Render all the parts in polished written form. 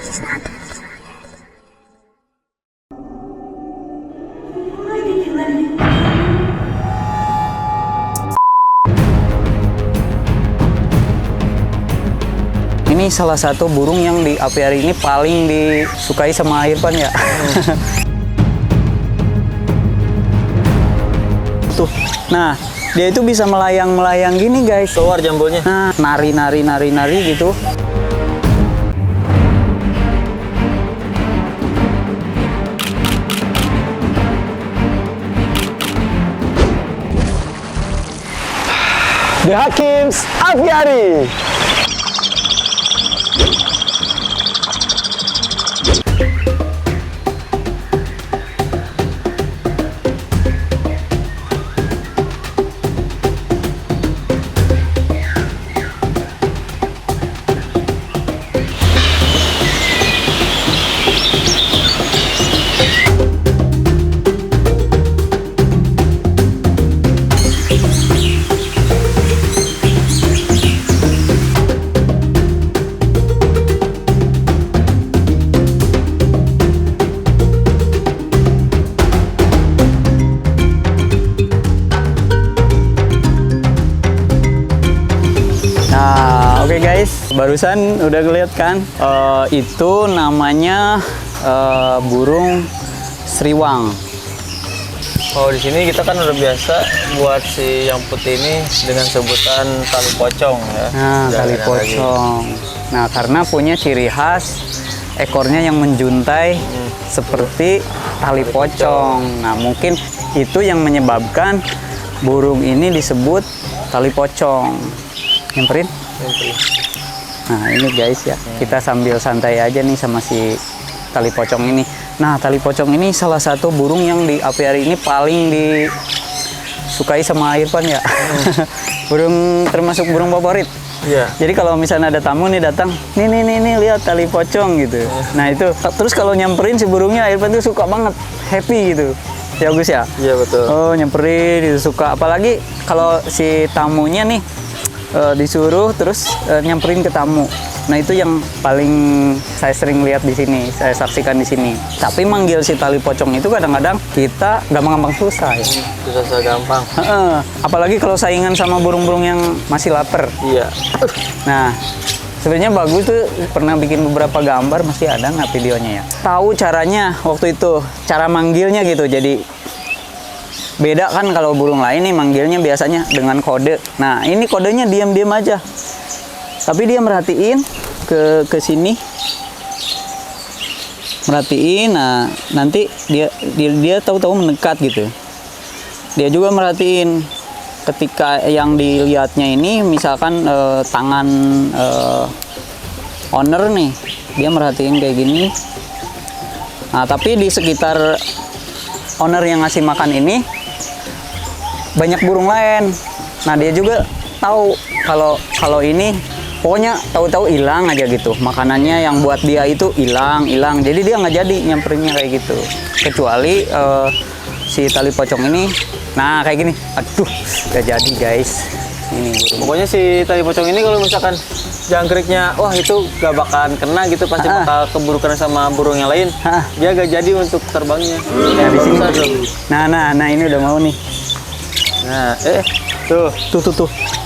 Ini salah satu burung yang di apiari ini paling disukai sama Irfan ya. Tuh, nah dia itu bisa melayang-melayang gini guys. Keluar jambulnya. Nah, nari gitu. The Hakim's Apiari. Nah, oke guys, barusan udah ngeliat kan, itu namanya burung sriwang. Oh, di sini kita kan udah biasa buat si yang putih ini dengan sebutan tali pocong ya. Nah, Jangan tali lagi. pocong. Nah, karena punya ciri khas ekornya yang menjuntai seperti tali pocong. Nah, mungkin itu yang menyebabkan burung ini disebut tali pocong. Nyamperin? Nah, ini guys ya, kita sambil santai aja nih sama si tali pocong ini. Nah, tali pocong ini salah satu burung yang di apiari ini paling disukai sama Irfan ya. Burung termasuk burung favorit. Iya. Jadi kalau misalnya ada tamu nih datang, nih lihat tali pocong gitu. Nah itu, terus kalau nyamperin si burungnya, Irfan tuh suka banget, happy gitu. Ya Gus ya? Iya betul. Oh nyamperin, itu suka. Apalagi kalau si tamunya nih disuruh terus nyamperin ke tamu. Nah itu yang paling saya sering lihat di sini, saya saksikan di sini. Tapi manggil si tali pocong itu kadang-kadang kita gampang-gampang susah ya. Susah gampang. Apalagi kalau saingan sama burung-burung yang masih lapar. Iya. Nah, sebenarnya bagus tuh, pernah bikin beberapa gambar, masih ada nggak videonya ya? Tahu caranya waktu itu, cara manggilnya gitu. Jadi beda kan kalau burung lain nih manggilnya biasanya dengan kode. Nah, ini kodenya diam-diam aja. Tapi dia merhatiin ke sini. Merhatiin, nah nanti dia tahu-tahu mendekat gitu. Dia juga merhatiin ketika yang dilihatnya ini misalkan tangan owner nih, dia merhatiin kayak gini. Nah, tapi di sekitar owner yang ngasih makan ini banyak burung lain. Nah, dia juga tahu kalau ini pokoknya tahu-tahu hilang aja gitu. Makanannya yang buat dia itu hilang. Jadi dia nggak jadi nyamperinnya kayak gitu. Kecuali si tali pocong ini, nah kayak gini. Aduh, nggak jadi guys. Ini burung. Pokoknya si tali pocong ini kalau misalkan jangkriknya, wah itu gak bakalan kena gitu, pasti bakal keburu kena sama burung yang lain. Dia gak jadi untuk terbangnya. Nah, di sini. Nah, ini udah mau nih. Nah, Tuh.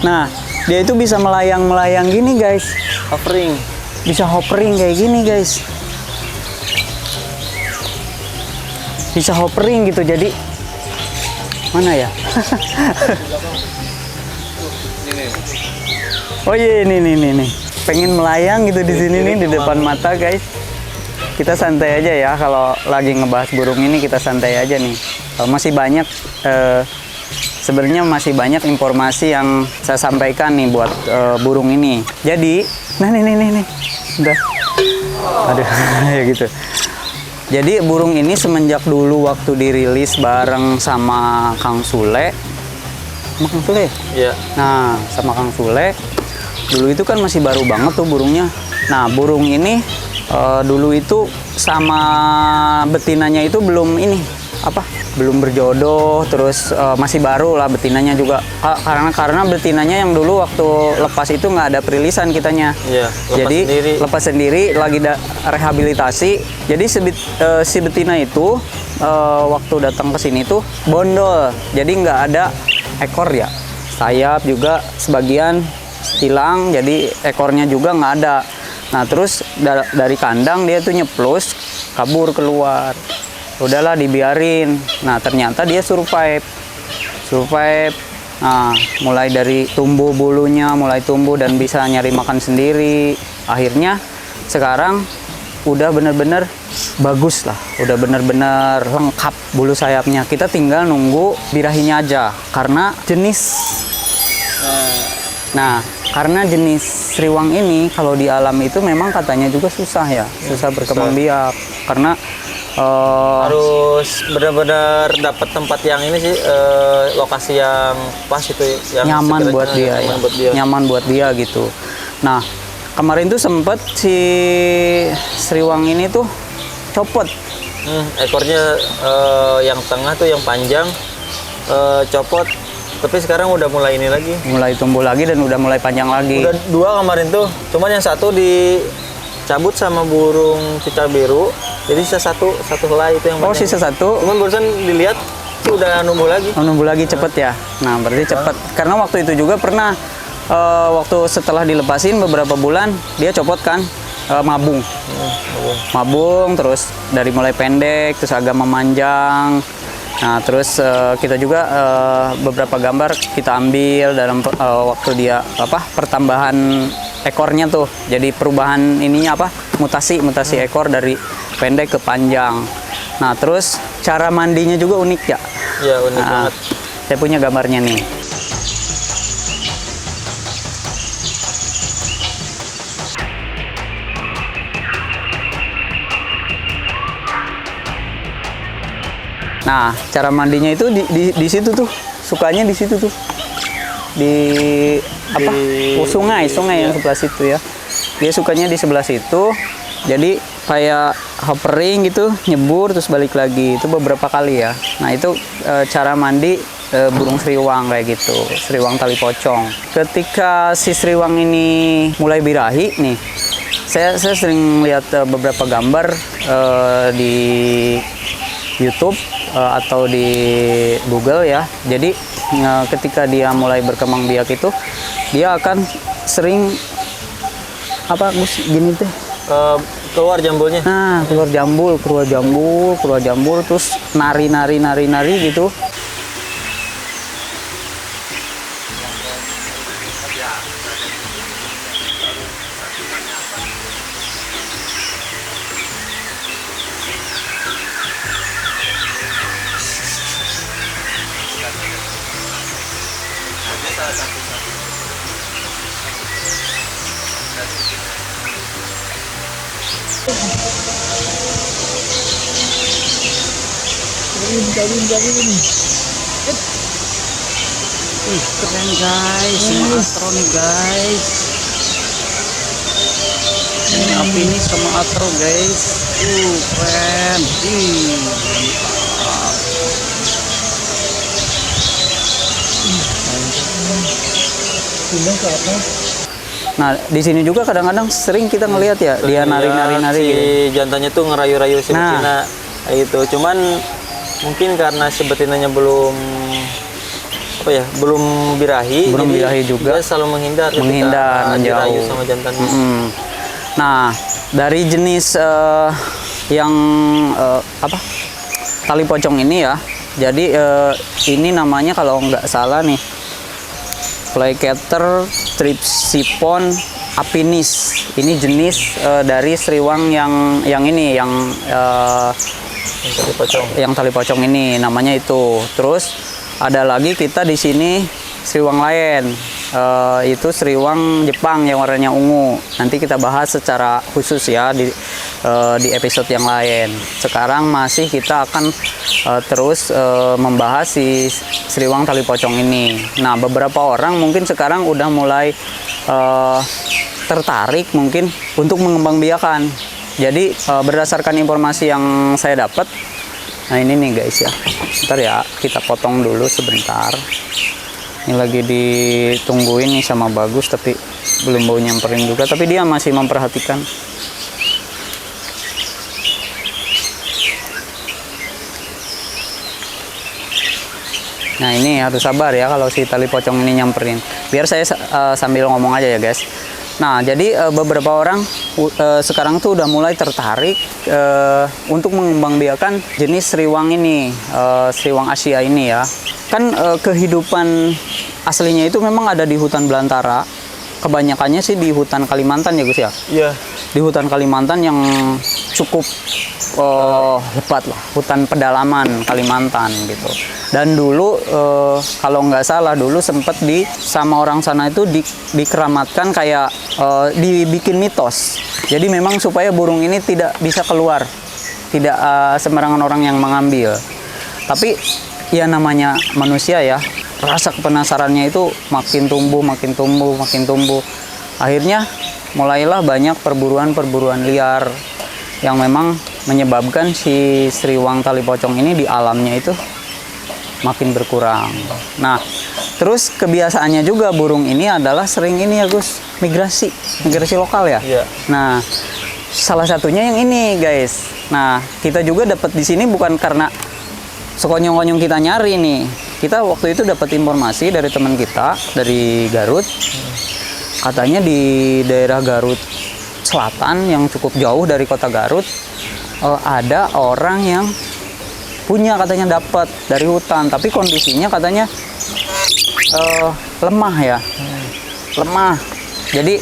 Nah, dia itu bisa melayang-melayang gini guys. hovering. Bisa hovering kayak gini guys. Bisa hovering gitu, jadi mana ya? Oh iya, ini. Pengen melayang gitu di sini nih, di depan mata guys. Kita santai aja ya, kalau lagi ngebahas burung ini kita santai aja nih. Masih banyak sebenarnya masih banyak informasi yang saya sampaikan nih buat burung ini. Jadi, nah nih. Udah. Aduh, ya gitu. Jadi burung ini semenjak dulu waktu dirilis bareng sama Kang Sule. Sama Kang Sule? Iya. Nah, sama Kang Sule. Dulu itu kan masih baru banget tuh burungnya. Nah, burung ini dulu itu sama betinanya itu belum belum berjodoh, terus masih baru lah betinanya juga. Karena betinanya yang dulu waktu lepas itu nggak ada perilisan kitanya. Iya, lepas sendiri lagi rehabilitasi. Jadi si betina itu waktu datang ke sini tuh bondol. Jadi nggak ada ekor ya. Sayap juga sebagian hilang, jadi ekornya juga nggak ada. Nah terus dari kandang dia tuh nyeplos kabur keluar. Udahlah dibiarin. Nah ternyata dia survive. Nah mulai dari tumbuh bulunya, mulai tumbuh dan bisa nyari makan sendiri. Akhirnya sekarang udah bener-bener bagus lah, udah bener-bener lengkap bulu sayapnya. Kita tinggal nunggu birahinya aja karena jenis karena jenis Sriwang ini kalau di alam itu memang katanya juga susah ya, susah berkembang biak karena harus benar-benar dapat tempat yang ini sih, lokasi yang pas itu, yang nyaman buat dia, nyaman buat dia gitu. Nah kemarin tuh sempet si Sriwang ini tuh copot. Ekornya yang tengah tuh yang panjang copot. Tapi sekarang udah mulai ini lagi. Mulai tumbuh lagi dan udah mulai panjang lagi. Udah 2 kemarin tuh. Cuman yang satu dicabut sama burung cicar biru. Jadi sisa satu helai itu yang sisa satu. Cuman barusan dilihat tuh udah numbuh lagi. Numbuh lagi cepet ya. Nah berarti cepet. Karena waktu itu juga pernah waktu setelah dilepasin beberapa bulan dia copot kan. Mabung terus dari mulai pendek terus agak memanjang. Nah terus kita juga beberapa gambar kita ambil dalam waktu dia pertambahan ekornya tuh, jadi perubahan ininya mutasi ekor dari pendek ke panjang. Nah terus cara mandinya juga unik ya. Iya unik banget. Saya punya gambarnya nih. Nah, cara mandinya itu di situ tuh, sukanya di situ tuh, sungai yang sebelah situ ya. Dia sukanya di sebelah situ, jadi kayak hovering gitu, nyebur terus balik lagi. Itu beberapa kali ya. Nah itu cara mandi burung Sriwang kayak gitu, Sriwang tali pocong. Ketika si Sriwang ini mulai birahi nih, saya sering lihat beberapa gambar di YouTube atau di Google ya. Jadi ketika dia mulai berkembang biak itu dia akan sering gini tuh keluar jambulnya. Nah, keluar jambul terus nari gitu. Keren guys, ini atro nih guys. Ini api ini sama atro guys. Keren. Nah, di sini juga kadang-kadang sering kita ngelihat ya, dia nari-nari si gitu. jantannya tuh ngerayu-rayu si betina gitu. Cuman mungkin karena si betinanya belum birahi, birahi juga. Dia selalu menghindar menjauh sama jantannya. Nah, dari jenis yang tali pocong ini ya. Jadi ini namanya kalau nggak salah nih, Flycatter Trypsiphon apinis. Ini jenis dari Sriwang yang tali pocong ini namanya itu. Terus ada lagi kita di sini Sriwang lain, itu Sriwang Jepang yang warnanya ungu. Nanti kita bahas secara khusus ya di episode yang lain. Sekarang masih kita akan terus membahas si Sriwang tali pocong ini. Nah, beberapa orang mungkin sekarang udah mulai tertarik mungkin untuk mengembangbiakan. Jadi berdasarkan informasi yang saya dapat, Nah ini nih guys ya, ntar ya kita potong dulu sebentar. Ini lagi ditungguin nih sama Bagus, tapi belum mau nyamperin juga, tapi dia masih memperhatikan. Nah ini harus sabar ya kalau si tali pocong ini nyamperin. Biar saya sambil ngomong aja ya guys. Nah jadi beberapa orang sekarang tuh udah mulai tertarik untuk mengembangbiakan jenis seriwang ini, seriwang Asia ini ya. Kan kehidupan aslinya itu memang ada di hutan belantara. Kebanyakannya sih di hutan Kalimantan ya Gus ya. Iya. Di hutan Kalimantan yang cukup lebat lah, hutan pedalaman Kalimantan gitu. Dan dulu kalau nggak salah dulu sempat sama orang sana itu dikeramatkan kayak dibikin mitos. Jadi memang supaya burung ini tidak bisa keluar, tidak sembarangan orang yang mengambil. Tapi ya namanya manusia ya, rasa penasarannya itu makin tumbuh, makin tumbuh, makin tumbuh. Akhirnya mulailah banyak perburuan-perburuan liar yang memang menyebabkan si seriwang tali pocong ini di alamnya itu makin berkurang. Nah, terus kebiasaannya juga burung ini adalah sering ini ya Gus, migrasi lokal ya. Iya. Nah, salah satunya yang ini guys. Nah, kita juga dapat di sini bukan karena sekonyong-konyong kita nyari nih. Kita waktu itu dapat informasi dari teman kita dari Garut. Katanya di daerah Garut Selatan yang cukup jauh dari kota Garut ada orang yang punya katanya dapat dari hutan, tapi kondisinya katanya lemah ya, lemah. Jadi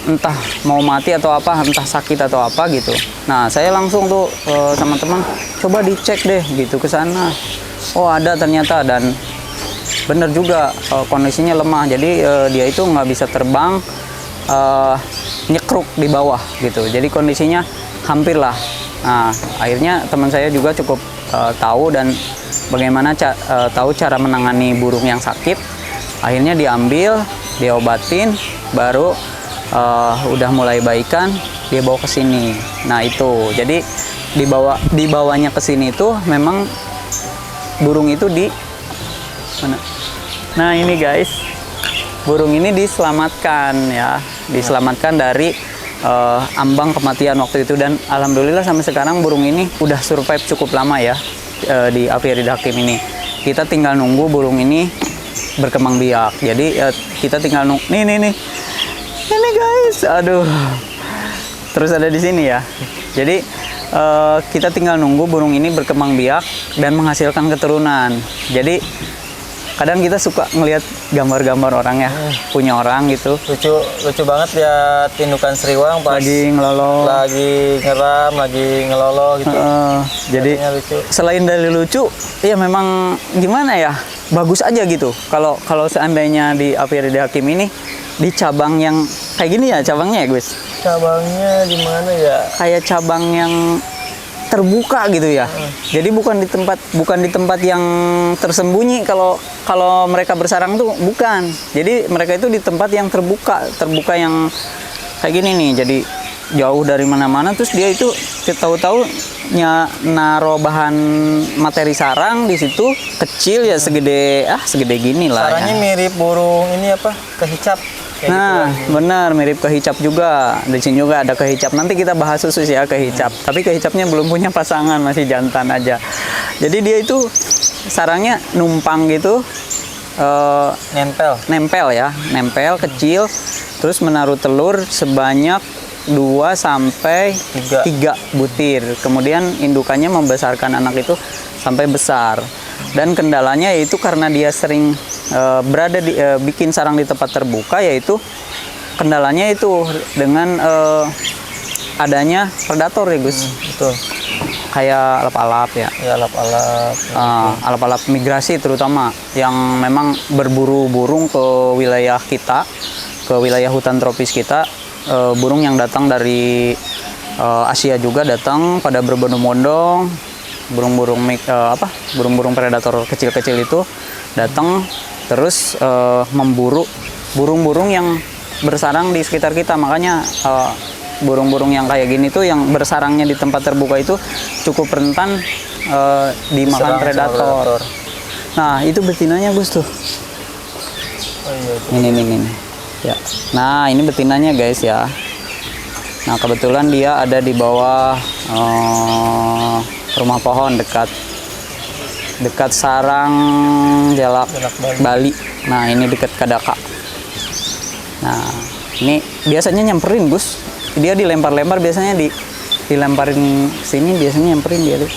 entah mau mati atau apa, entah sakit atau apa gitu. Nah saya langsung tuh sama teman coba dicek deh gitu ke sana. Oh ada ternyata, dan bener juga kondisinya lemah. Jadi dia itu nggak bisa terbang, nyekruk di bawah gitu. Jadi kondisinya hampir lah. Nah akhirnya teman saya juga cukup tahu dan bagaimana tahu cara menangani burung yang sakit. Akhirnya diambil, diobatin, baru udah mulai baikan, dia bawa ke sini. Nah itu, jadi dibawanya ke sini itu memang burung itu di mana? Nah ini guys, burung ini diselamatkan ya, diselamatkan dari ambang kematian waktu itu, dan alhamdulillah sampai sekarang burung ini udah survive cukup lama ya di Aviary Hakim ini. Kita tinggal nunggu burung ini berkembang biak. Jadi kita tinggal nunggu nih ini guys, aduh, terus ada di sini ya. Jadi kita tinggal nunggu burung ini berkembang biak dan menghasilkan keturunan. Jadi kadang kita suka ngelihat gambar-gambar orang ya, punya orang gitu. Lucu banget lihat indukan seriwang pas lagi ngelolo, lagi ngeram, lagi ngelolo gitu. Jadi lucu. Selain dari lucu, ya memang gimana ya, bagus aja gitu. Kalau seandainya di Aviary Hakim ini di cabang yang kayak gini ya, cabangnya ya Gus. Cabangnya gimana ya? Kayak cabang yang terbuka gitu ya. Jadi bukan di tempat yang tersembunyi kalau mereka bersarang tuh, bukan. Jadi mereka itu di tempat yang terbuka yang kayak gini nih. Jadi jauh dari mana-mana, terus dia itu tahu-tahu naro bahan materi sarang di situ kecil ya, segede gini lah. Sarangnya ya. mirip burung ini apa? Kehicap. Nah, gitu benar, mirip kehicap juga. Di sini juga ada kehicap. Nanti kita bahas khusus ya kehicap. Tapi kehicapnya belum punya pasangan, masih jantan aja. Jadi dia itu sarangnya numpang gitu, nempel kecil, terus menaruh telur sebanyak 2 sampai 3 butir. Kemudian indukannya membesarkan anak itu sampai besar. Dan kendalanya yaitu karena dia sering berada bikin sarang di tempat terbuka, yaitu kendalanya itu dengan adanya predator ya Gus. Betul. Kayak alap-alap ya. Ya alap-alap. Alap-alap migrasi terutama yang memang berburu burung ke wilayah kita, ke wilayah hutan tropis kita. Burung yang datang dari Asia juga datang pada berbondong-bondong. Burung-burung predator kecil-kecil itu datang terus memburu burung-burung yang bersarang di sekitar kita. Makanya burung-burung yang kayak gini tuh yang bersarangnya di tempat terbuka itu cukup rentan dimakan Diserang sama predator. Nah, itu betinanya Gus tuh. Oh iya. Ini. Ya. Nah, ini betinanya guys ya. Nah, kebetulan dia ada di bawah rumah pohon dekat sarang jalak Bali. Nah, ini dekat Kadaka. Nah, ini biasanya nyamperin Gus. Dia dilempar-lempar biasanya dilemparin sini biasanya nyamperin dia tuh.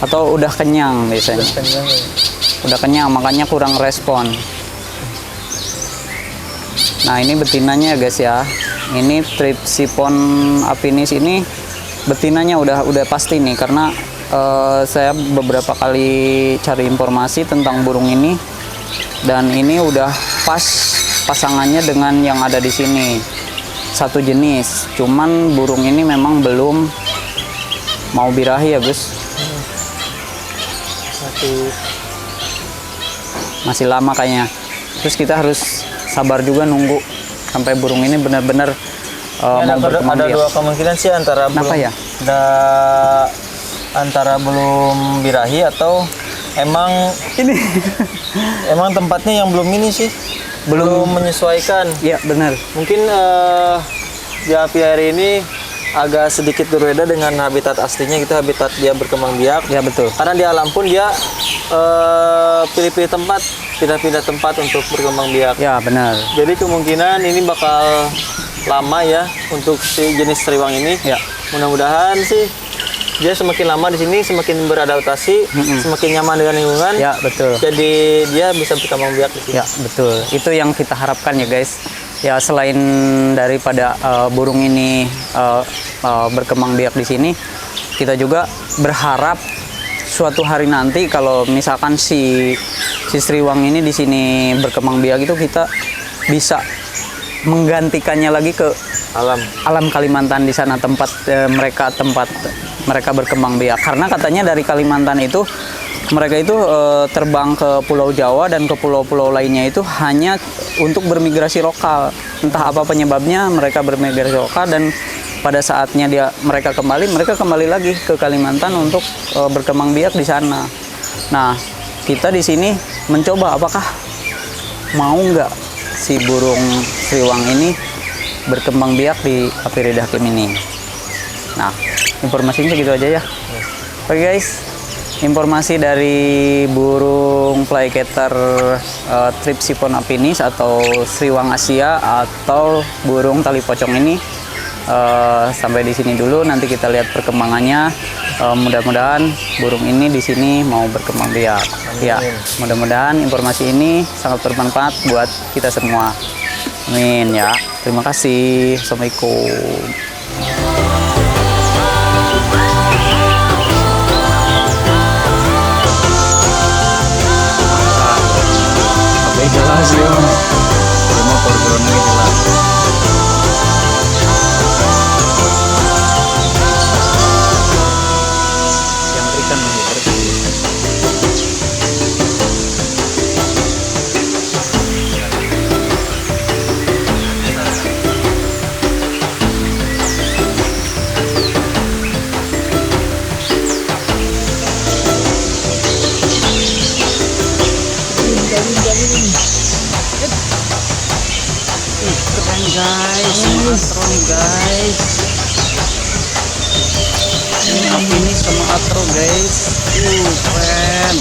Atau udah kenyang biasanya. Udah kenyang makanya kurang respon. Nah, ini betinanya guys ya. Ini Trypsiphon apinis ini betinanya udah pasti nih karena saya beberapa kali cari informasi tentang burung ini dan ini udah pas pasangannya dengan yang ada di sini. Satu jenis. Cuman burung ini memang belum mau birahi ya, Gus. Masih lama kayaknya. Terus kita harus sabar juga nunggu sampai burung ini benar-benar mau berkembang ada biak. dua kemungkinan sih antara Kenapa belum ya? antara belum birahi atau emang Ini emang tempatnya yang belum ini sih belum menyesuaikan. ya benar. Mungkin di apiari ini agak sedikit berbeda dengan habitat aslinya gitu, habitat dia berkembang biak. Ya betul. Karena di alam pun dia pilih-pilih tempat, pindah-pindah tempat untuk berkembang biak. Ya benar. Jadi kemungkinan ini bakal lama ya untuk si jenis seriwang ini. Ya. Mudah-mudahan sih dia semakin lama di sini semakin beradaptasi, semakin nyaman dengan lingkungan. Ya betul. Jadi dia bisa berkembang biak di sini. Ya betul. Itu yang kita harapkan ya guys. Ya selain daripada burung ini berkembang biak di sini, kita juga berharap suatu hari nanti kalau misalkan si Sriwang ini di sini berkembang biak itu kita bisa menggantikannya lagi ke alam Kalimantan di sana tempat mereka berkembang biak. Karena katanya dari Kalimantan itu mereka itu terbang ke Pulau Jawa dan ke pulau-pulau lainnya itu hanya untuk bermigrasi lokal. Entah apa penyebabnya mereka bermigrasi lokal dan pada saatnya mereka kembali lagi ke Kalimantan untuk berkembang biak di sana. Nah, kita di sini mencoba apakah mau nggak si burung Sriwang ini berkembang biak di Apiary Hakim ini. Nah, informasinya segitu aja ya. Oke guys, informasi dari burung flycatter Trypsiphon apinis atau Sriwang Asia atau burung tali pocong ini sampai di sini dulu. Nanti kita lihat perkembangannya. Mudah-mudahan burung ini di sini mau berkembang biak. Ya, mudah-mudahan informasi ini sangat bermanfaat buat kita semua. Amin ya. Terima kasih. Assalamualaikum. Jelas ya, cuma pergerakannya jelas. Yang berikan keren guys, atro nih guys. Ini apinis sama atro guys. Keren.